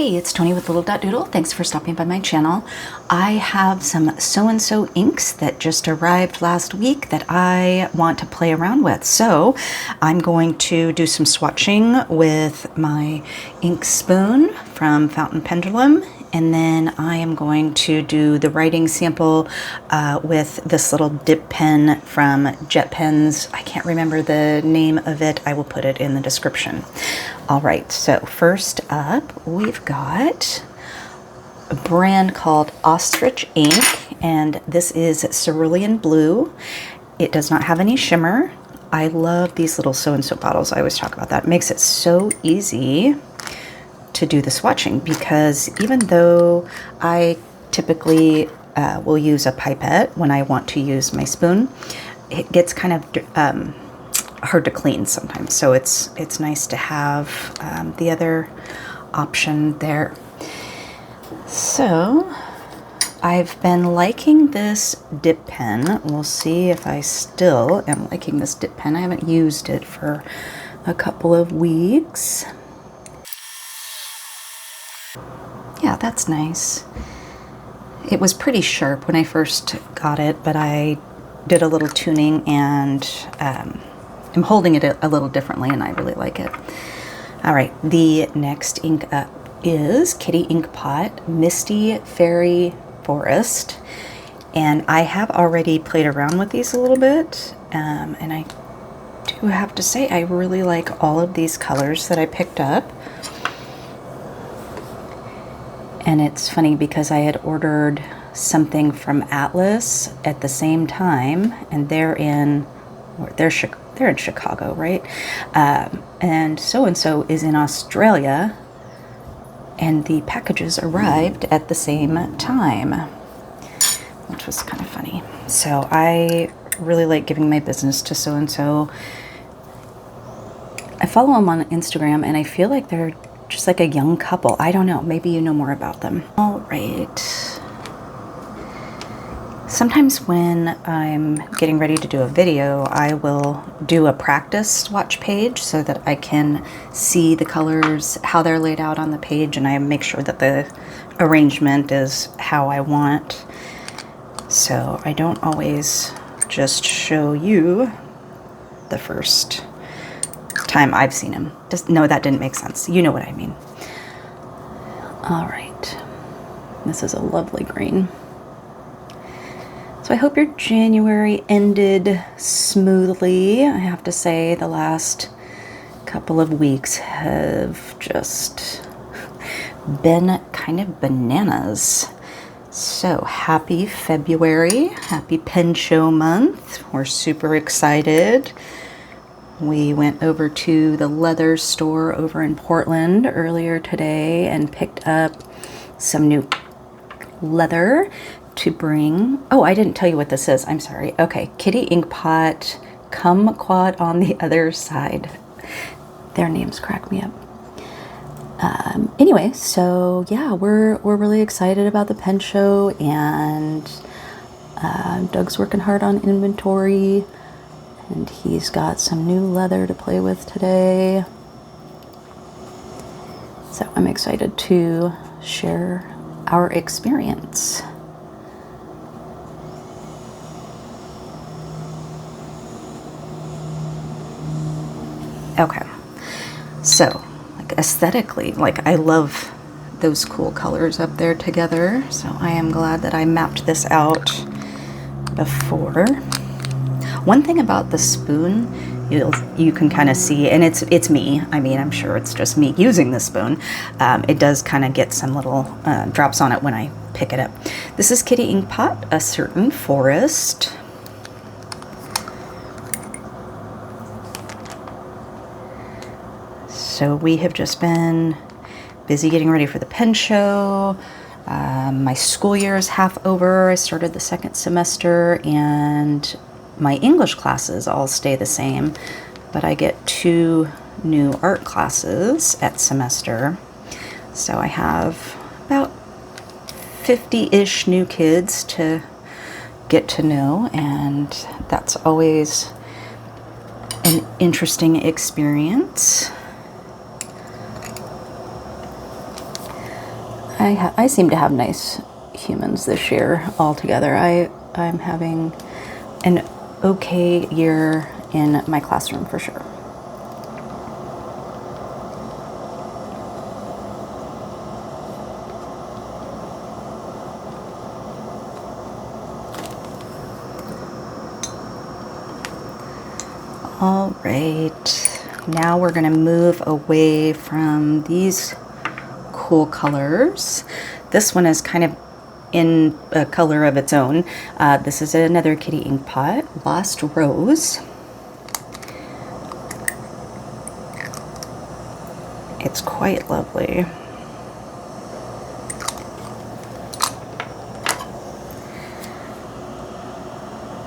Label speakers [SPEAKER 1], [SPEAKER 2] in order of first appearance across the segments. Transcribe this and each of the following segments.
[SPEAKER 1] Hey, it's Tony with lidl.doodle. Thanks for stopping by my channel. I have some Soe Soe inks that just arrived last week that I want to play around with. So I'm going to do some swatching with my ink spoon from Fountain Pendulum, and then I am going to do the writing sample with this little dip pen from Jet Pens. I can't remember the name of it. I will put it in the description. All right, so first up, we've got a brand called Ostrich Ink, and this is cerulean blue. It does not have any shimmer. I love these little Soe Soe bottles. I always talk about that. It makes it so easy to do the swatching, because even though I typically will use a pipette when I want to use my spoon, it gets kind of hard to clean sometimes. So it's nice to have the other option there. So I've been liking this dip pen. We'll see if I still am liking this dip pen. I haven't used it for a couple of weeks. Yeah, that's nice. It was pretty sharp when I first got it, but I did a little tuning and I'm holding it a little differently, and I really like it. All right, the next ink up is Kitty Ink Pot Misty Fairy Forest, and I have already played around with these a little bit, and I do have to say I really like all of these colors that I picked up. And it's funny because I had ordered something from Atlas at the same time, and they're in Chicago, right? And Soe is in Australia, and the packages arrived at the same time, which was kind of funny. So I really like giving my business to Soe Soe. I follow them on Instagram, and I feel like they're just like a young couple. I don't know, maybe you know more about them. All right. Sometimes when I'm getting ready to do a video, I will do a practice swatch page so that I can see the colors, how they're laid out on the page, and I make sure that the arrangement is how I want. So I don't always just show you the first time I've seen him. Just no, that didn't make sense. You know what I mean. All right. This is a lovely green. So I hope your January ended smoothly. I have to say the last couple of weeks have just been kind of bananas. So happy February, happy pen show month. We're super excited. We went over to the leather store over in Portland earlier today and picked up some new leather to bring. Oh, I didn't tell you what this is. I'm sorry. Okay, Kitty Ink Pot Kumquat on the other side. Their names crack me up. Anyway, so yeah, we're really excited about the pen show, and Doug's working hard on inventory. And he's got some new leather to play with today. So I'm excited to share our experience. Okay, so like aesthetically, like I love those cool colors up there together. So I am glad that I mapped this out before. One thing about the spoon, you can kind of see, and it's me. I mean, I'm sure it's just me using the spoon. It does kind of get some little drops on it when I pick it up. This is Kitty Ink Pot, A Certain Forest. So we have just been busy getting ready for the pen show. My school year is half over. I started the second semester, and my English classes all stay the same, but I get 2 new art classes at semester. So I have about 50-ish new kids to get to know, and that's always an interesting experience. I seem to have nice humans this year altogether. I'm having an okay year in my classroom for sure. All right, now we're gonna move away from these cool colors. This one is kind of in a color of its own. This is another kitty ink pot, Lost Rose. It's quite lovely.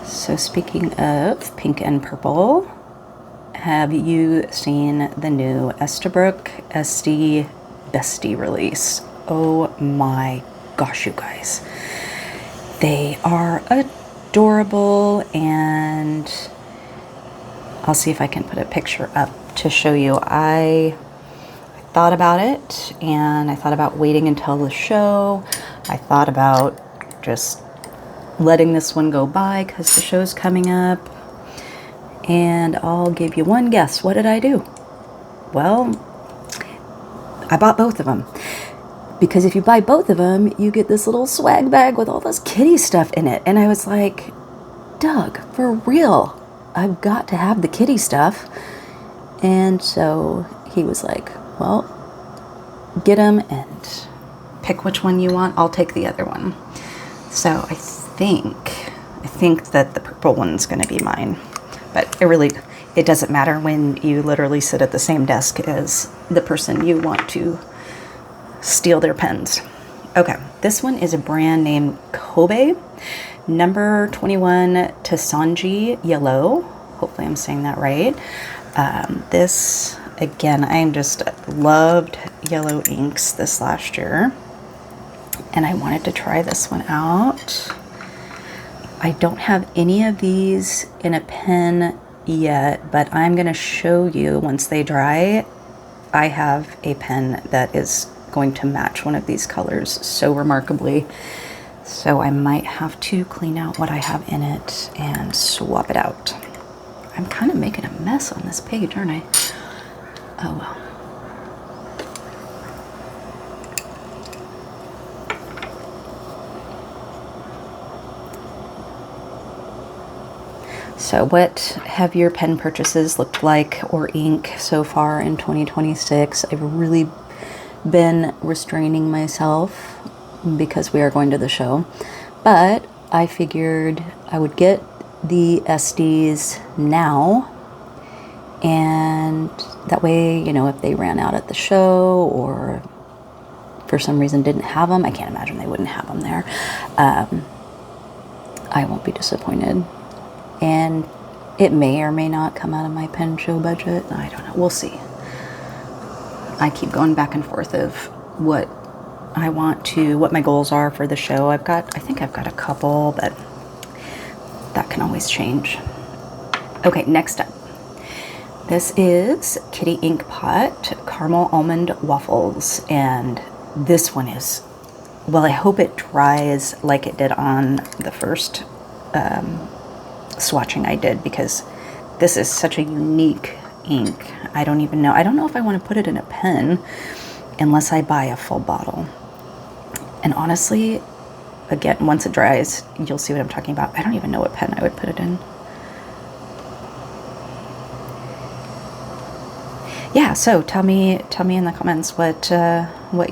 [SPEAKER 1] So speaking of pink and purple, have you seen the new Estabrook SD Bestie release? Oh my gosh, you guys. They are adorable, and I'll see if I can put a picture up to show you. I thought about it, and I thought about waiting until the show. I thought about just letting this one go by because the show's coming up. And I'll give you one guess. What did I do? Well, I bought both of them. Because if you buy both of them, you get this little swag bag with all this kitty stuff in it. And I was like, Doug, for real, I've got to have the kitty stuff. And so he was like, well, get them and pick which one you want. I'll take the other one. So I think that the purple one's going to be mine. But it doesn't matter when you literally sit at the same desk as the person you want to steal their pens. Okay, this one is a brand named Kobe, number 21 Tasanji Yellow. Hopefully I'm saying that right. This, again, I just loved yellow inks this last year, and I wanted to try this one out. I don't have any of these in a pen yet, but I'm going to show you once they dry. I have a pen that is going to match one of these colors so remarkably. So I might have to clean out what I have in it and swap it out. I'm kind of making a mess on this page, aren't I? Oh well. So what have your pen purchases looked like, or ink, so far in 2026? I've really been restraining myself because we are going to the show, but I figured I would get the SDs now, and that way, you know, if they ran out at the show or for some reason didn't have them, I can't imagine they wouldn't have them there, I won't be disappointed. And it may or may not come out of my pen show budget. I don't know. We'll see. I keep going back and forth of what my goals are for the show. I think I've got a couple, but that can always change. Okay, next up. This is Kitty Ink Pot Caramel Almond Waffles. And this one is, well, I hope it dries like it did on the first swatching I did, because this is such a unique ink. I don't know if I want to put it in a pen unless I buy a full bottle. And honestly, again, once it dries, you'll see what I'm talking about. I don't even know what pen I would put it in. Yeah, so tell me in the comments what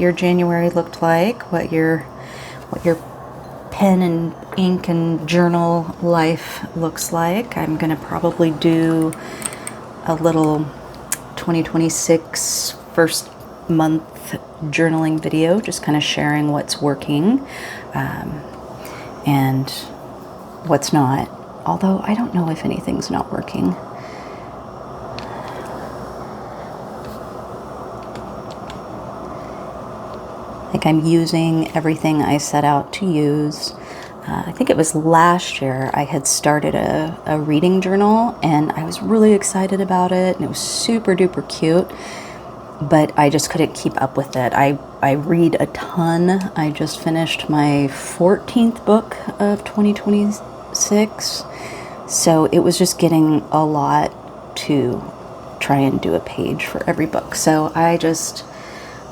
[SPEAKER 1] your January looked like, what your pen and ink and journal life looks like. I'm gonna probably do a little 2026 first month journaling video, just kind of sharing what's working and what's not. Although I don't know if anything's not working. I think I'm using everything I set out to use. I think it was last year I had started a reading journal, and I was really excited about it, and it was super duper cute. but I just couldn't keep up with it. I read a ton. I just finished my 14th book of 2026. So it was just getting a lot to try and do a page for every book. So I just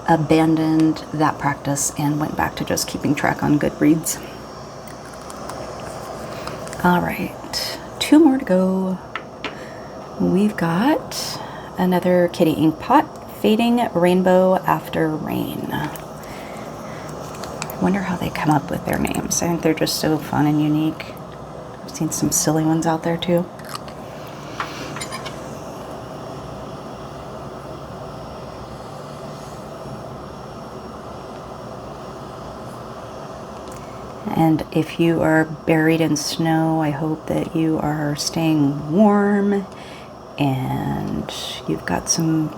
[SPEAKER 1] abandoned that practice and went back to just keeping track on Goodreads. All right, 2 more to go. We've got another kitty ink pot, Fading Rainbow After Rain. I wonder how they come up with their names. I think they're just so fun and unique. I've seen some silly ones out there too. And if you are buried in snow, I hope that you are staying warm and you've got some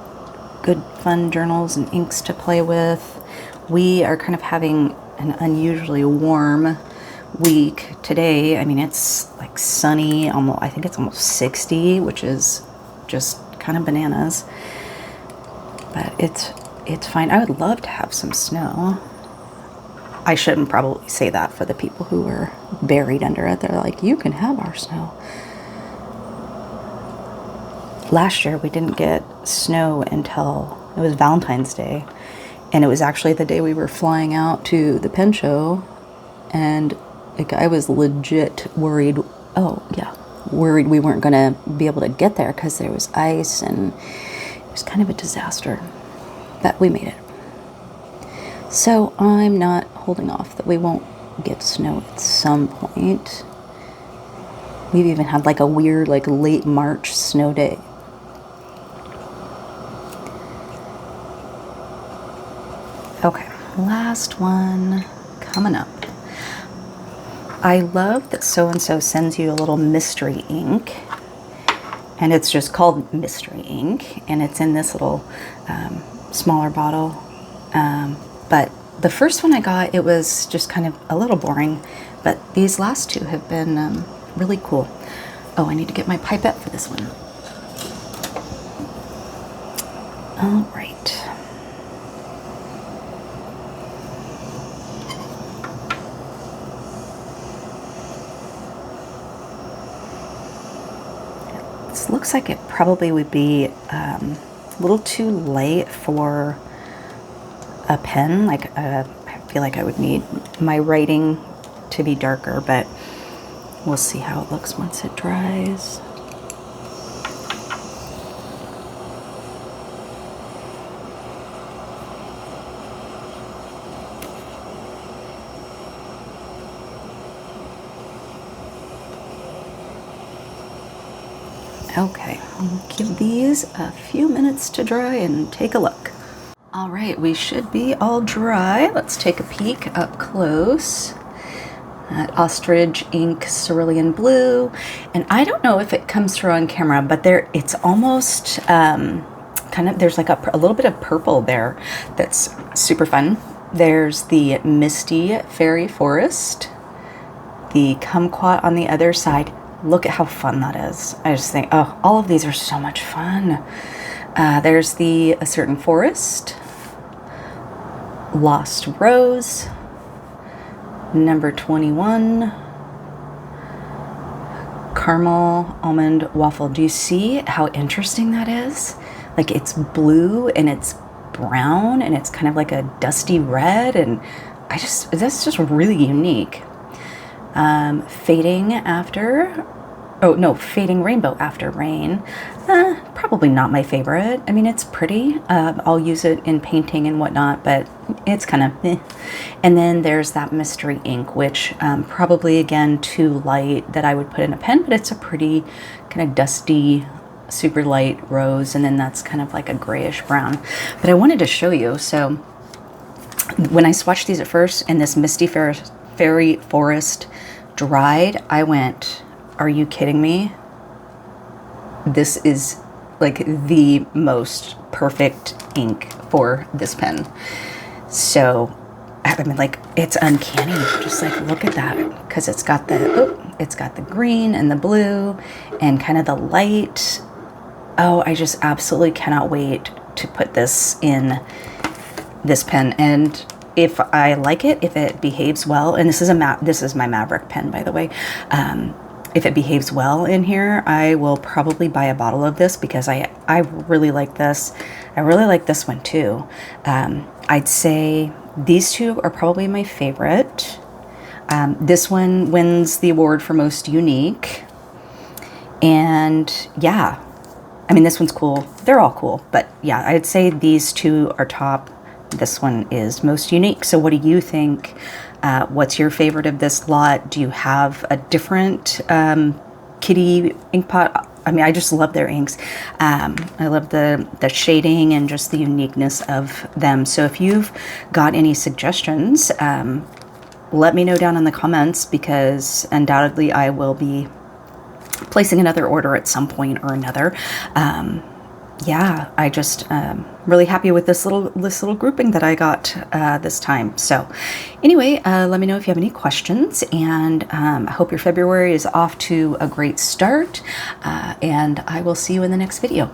[SPEAKER 1] good fun journals and inks to play with. We are kind of having an unusually warm week today. I mean, it's like sunny, almost, I think it's almost 60, which is just kind of bananas. But it's fine. I would love to have some snow. I shouldn't probably say that for the people who are buried under it. They're like, you can have our snow. Last year we didn't get snow until it was Valentine's Day, and it was actually the day we were flying out to the pen show, and like I was legit worried. Oh yeah, worried we weren't gonna be able to get there because there was ice and it was kind of a disaster, but we made it. So I'm not holding off that we won't get snow at some point. We've even had like a weird like late March snow day. Okay, last one coming up. I love that Soe Soe sends you a little mystery ink, and it's just called mystery ink, and it's in this little smaller bottle. But the first one I got, it was just kind of a little boring, but these last two have been really cool. Oh, I need to get my pipette for this one. All right. This looks like it probably would be a little too light for a pen. Like I feel like I would need my writing to be darker, but we'll see how it looks once it dries. Okay, I'll give these a few minutes to dry and take a look. All right, we should be all dry. Let's take a peek up close at Ostrich Ink Cerulean Blue. And I don't know if it comes through on camera, but it's almost kind of, there's like a little bit of purple there that's super fun. There's the Misty Fairy Forest, the Kumquat on the other side. Look at how fun that is. I just think, oh, all of these are so much fun. There's the A Certain Forest, Lost Rose, number 21, Caramel Almond Waffle. Do you see how interesting that is? Like it's blue and it's brown and it's kind of like a dusty red, and that's just really unique. Fading Rainbow After Rain. Probably not my favorite. I mean, it's pretty. I'll use it in painting and whatnot, but it's kind of eh. And then there's that mystery ink, which probably again too light that I would put in a pen, but it's a pretty kind of dusty, super light rose, and then that's kind of like a grayish brown. But I wanted to show you. So when I swatched these at first and this Misty Fairy Forest dried, I went, are you kidding me? This is like the most perfect ink for this pen. So I mean, like, it's uncanny. Just like, look at that, because it's got the green and the blue and kind of the light. Oh, I just absolutely cannot wait to put this in this pen, and if I like it, if it behaves well, and this is my Maverick pen, by the way. If it behaves well in here, I will probably buy a bottle of this because I really like this. I really like this one too. I'd say these two are probably my favorite. This one wins the award for most unique. And yeah, I mean, this one's cool. They're all cool, but yeah, I'd say these two are top. This one is most unique. So what do you think? What's your favorite of this lot? Do you have a different kitty ink pot? I mean, I just love their inks. I love the shading and just the uniqueness of them. So if you've got any suggestions, let me know down in the comments, because undoubtedly I will be placing another order at some point or another. Yeah, I just really happy with this little grouping that I got this time. So anyway, let me know if you have any questions, and I hope your February is off to a great start, and I will see you in the next video.